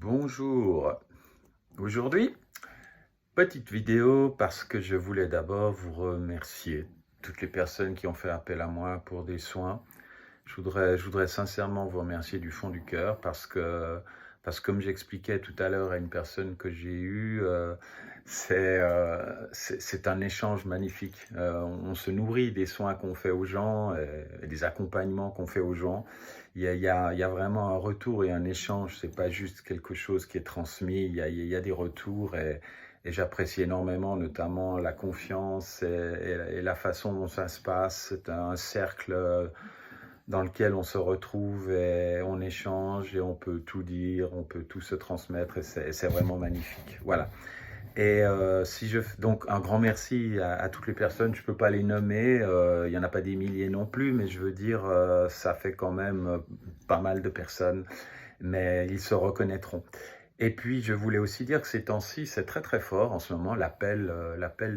Bonjour. Aujourd'hui, petite vidéo parce que je voulais d'abord vous remercier. Toutes les personnes qui ont fait appel à moi pour des soins. Je voudrais sincèrement vous remercier du fond du cœur parce que comme j'expliquais tout à l'heure à une personne que j'ai eue, c'est un échange magnifique. On se nourrit des soins qu'on fait aux gens et des accompagnements qu'on fait aux gens. Il y a vraiment un retour et un échange. C'est pas juste quelque chose qui est transmis. Il y a des retours et j'apprécie énormément, notamment la confiance et la façon dont ça se passe. C'est un cercle dans lequel on se retrouve et on échange et on peut tout dire, on peut tout se transmettre et c'est vraiment magnifique. Voilà. Et donc un grand merci à toutes les personnes, je ne peux pas les nommer, il n'y en a pas des milliers non plus, mais je veux dire, ça fait quand même pas mal de personnes, mais ils se reconnaîtront. Et puis je voulais aussi dire que ces temps-ci, c'est très très fort en ce moment, l'appel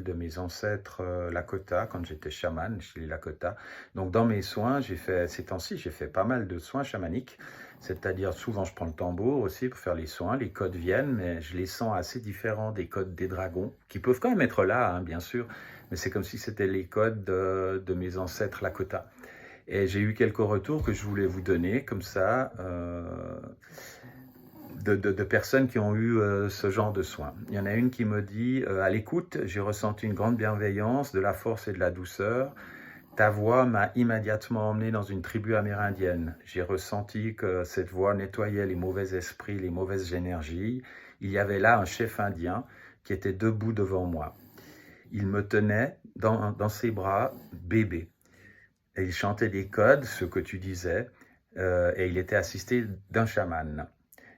de mes ancêtres Lakota, quand j'étais chaman chez les Lakota. Donc dans mes soins, ces temps-ci, j'ai fait pas mal de soins chamaniques, c'est-à-dire souvent je prends le tambour aussi pour faire les soins, les codes viennent, mais je les sens assez différents des codes des dragons, qui peuvent quand même être là, hein, bien sûr, mais c'est comme si c'était les codes de mes ancêtres Lakota. Et j'ai eu quelques retours que je voulais vous donner, comme ça, de personnes qui ont eu ce genre de soins. Il y en a une qui me dit à l'écoute, j'ai ressenti une grande bienveillance, de la force et de la douceur. Ta voix m'a immédiatement emmené dans une tribu amérindienne. J'ai ressenti que cette voix nettoyait les mauvais esprits, les mauvaises énergies. Il y avait là un chef indien qui était debout devant moi. Il me tenait dans ses bras, bébé. Et il chantait des codes, ce que tu disais, et il était assisté d'un chaman.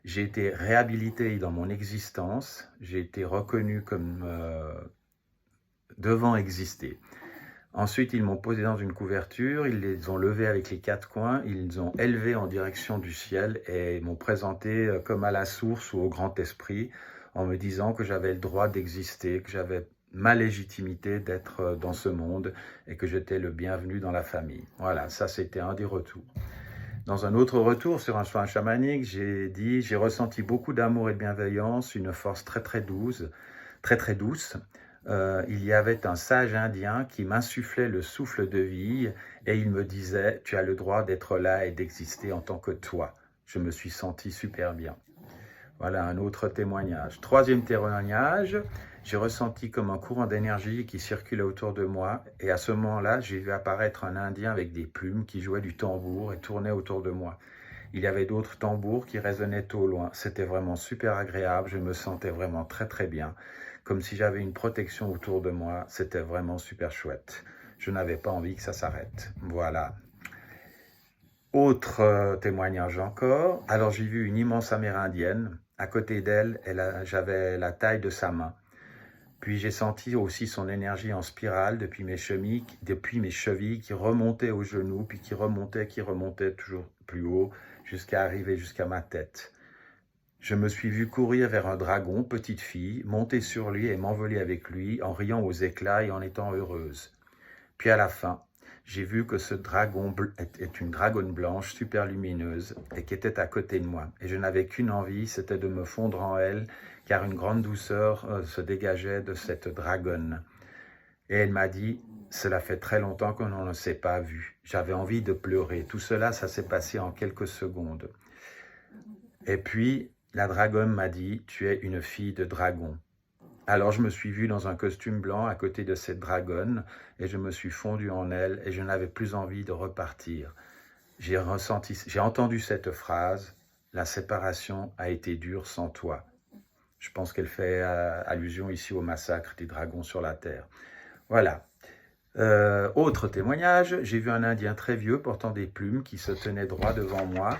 J'ai été réhabilité dans mon existence, j'ai été reconnu comme devant exister. Ensuite, ils m'ont posé dans une couverture, ils les ont levés avec les quatre coins, ils les ont élevés en direction du ciel et m'ont présenté comme à la source ou au grand esprit en me disant que j'avais le droit d'exister, que j'avais ma légitimité d'être dans ce monde et que j'étais le bienvenu dans la famille. Voilà, ça c'était un des retours. Dans un autre retour sur un soin chamanique, j'ai dit « J'ai ressenti beaucoup d'amour et de bienveillance, une force très très douce, très très douce. Il y avait un sage indien qui m'insufflait le souffle de vie et il me disait « Tu as le droit d'être là et d'exister en tant que toi. » Je me suis senti super bien. Voilà un autre témoignage. Troisième témoignage, j'ai ressenti comme un courant d'énergie qui circulait autour de moi et à ce moment-là, j'ai vu apparaître un Indien avec des plumes qui jouait du tambour et tournait autour de moi. Il y avait d'autres tambours qui résonnaient au loin. C'était vraiment super agréable, je me sentais vraiment très très bien, comme si j'avais une protection autour de moi. C'était vraiment super chouette. Je n'avais pas envie que ça s'arrête. Voilà. Autre témoignage encore. Alors j'ai vu une immense amérindienne. À côté d'elle, j'avais la taille de sa main. Puis j'ai senti aussi son énergie en spirale depuis mes chevilles qui remontaient aux genoux, puis qui remontaient toujours plus haut jusqu'à arriver jusqu'à ma tête. Je me suis vu courir vers un dragon, petite fille, monter sur lui et m'envoler avec lui en riant aux éclats et en étant heureuse. Puis à la fin, j'ai vu que ce dragon est une dragonne blanche super lumineuse et qui était à côté de moi. Et je n'avais qu'une envie, c'était de me fondre en elle, car une grande douceur se dégageait de cette dragonne. Et elle m'a dit, cela fait très longtemps qu'on ne s'est pas vu. J'avais envie de pleurer. Tout cela, ça s'est passé en quelques secondes. Et puis, la dragonne m'a dit, tu es une fille de dragon. Alors je me suis vu dans un costume blanc à côté de cette dragonne et je me suis fondu en elle et je n'avais plus envie de repartir. J'ai entendu cette phrase, la séparation a été dure sans toi. Je pense qu'elle fait allusion ici au massacre des dragons sur la terre. Voilà. Autre témoignage, j'ai vu un Indien très vieux portant des plumes qui se tenait droit devant moi.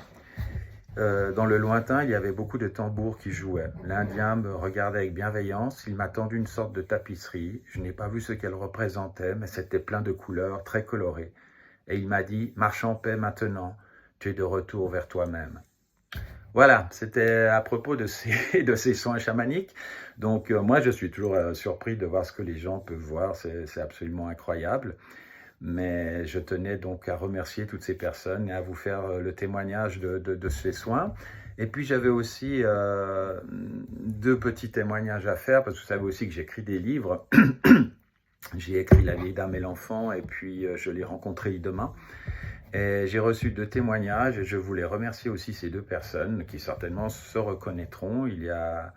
Dans le lointain, il y avait beaucoup de tambours qui jouaient. L'Indien me regardait avec bienveillance. Il m'a tendu une sorte de tapisserie. Je n'ai pas vu ce qu'elle représentait, mais c'était plein de couleurs, très colorées. Et il m'a dit « Marche en paix maintenant, tu es de retour vers toi-même. » Voilà, c'était à propos de ces soins chamaniques. Donc moi, je suis toujours surpris de voir ce que les gens peuvent voir. C'est absolument incroyable. Mais je tenais donc à remercier toutes ces personnes et à vous faire le témoignage de ces soins. Et puis j'avais aussi 2 petits témoignages à faire, parce que vous savez aussi que j'écris des livres. J'ai écrit La vieille dame et l'enfant, et puis je l'ai rencontré demain. Et j'ai reçu 2 témoignages, et je voulais remercier aussi ces 2 personnes qui certainement se reconnaîtront. Il y a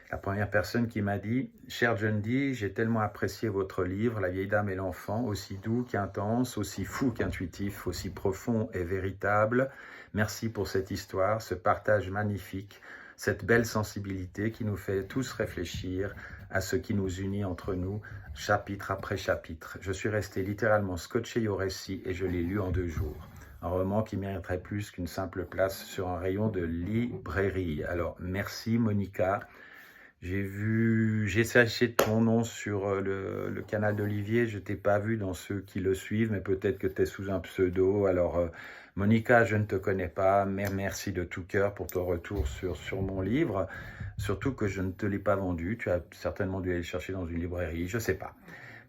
la première personne qui m'a dit « Cher John Dee, j'ai tellement apprécié votre livre, La vieille dame et l'enfant, aussi doux qu'intense, aussi fou qu'intuitif, aussi profond et véritable. Merci pour cette histoire, ce partage magnifique, cette belle sensibilité qui nous fait tous réfléchir à ce qui nous unit entre nous, chapitre après chapitre. Je suis resté littéralement scotché au récit et je l'ai lu en 2 jours. Un roman qui mériterait plus qu'une simple place sur un rayon de librairie. » Alors, merci Monica. J'ai cherché ton nom sur le canal d'Olivier, je ne t'ai pas vu dans ceux qui le suivent, mais peut-être que tu es sous un pseudo. Alors, Monica, je ne te connais pas, mais merci de tout cœur pour ton retour sur mon livre. Surtout que je ne te l'ai pas vendu, tu as certainement dû aller le chercher dans une librairie, je ne sais pas.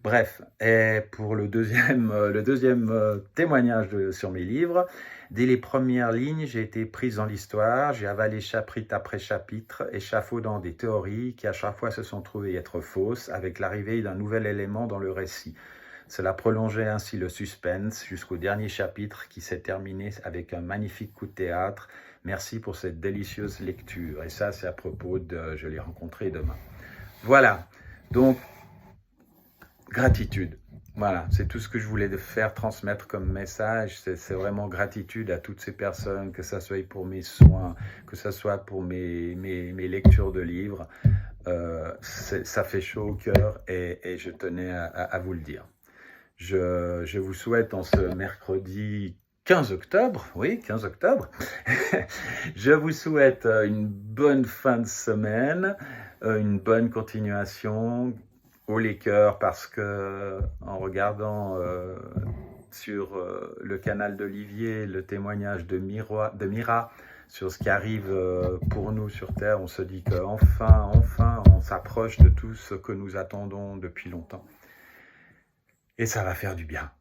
Bref, et pour le deuxième témoignage sur mes livres, dès les premières lignes, j'ai été prise dans l'histoire, j'ai avalé chapitre après chapitre, échafaudant des théories qui à chaque fois se sont trouvées être fausses, avec l'arrivée d'un nouvel élément dans le récit. Cela prolongeait ainsi le suspense jusqu'au dernier chapitre qui s'est terminé avec un magnifique coup de théâtre. Merci pour cette délicieuse lecture. Et ça, c'est à propos de « Je l'ai rencontré demain ». Voilà, donc gratitude. Voilà, c'est tout ce que je voulais faire transmettre comme message. C'est vraiment gratitude à toutes ces personnes, que ça soit pour mes soins, que ça soit pour mes lectures de livres. Ça fait chaud au cœur et je tenais à vous le dire. Je vous souhaite en ce mercredi 15 octobre, oui, 15 octobre, je vous souhaite une bonne fin de semaine, une bonne continuation, haut les cœurs, parce que en regardant sur le canal d'Olivier le témoignage de Mira sur ce qui arrive pour nous sur Terre, on se dit qu'enfin, on s'approche de tout ce que nous attendons depuis longtemps. Et ça va faire du bien.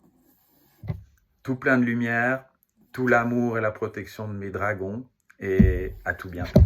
Tout plein de lumière, tout l'amour et la protection de mes dragons, et à tout bientôt.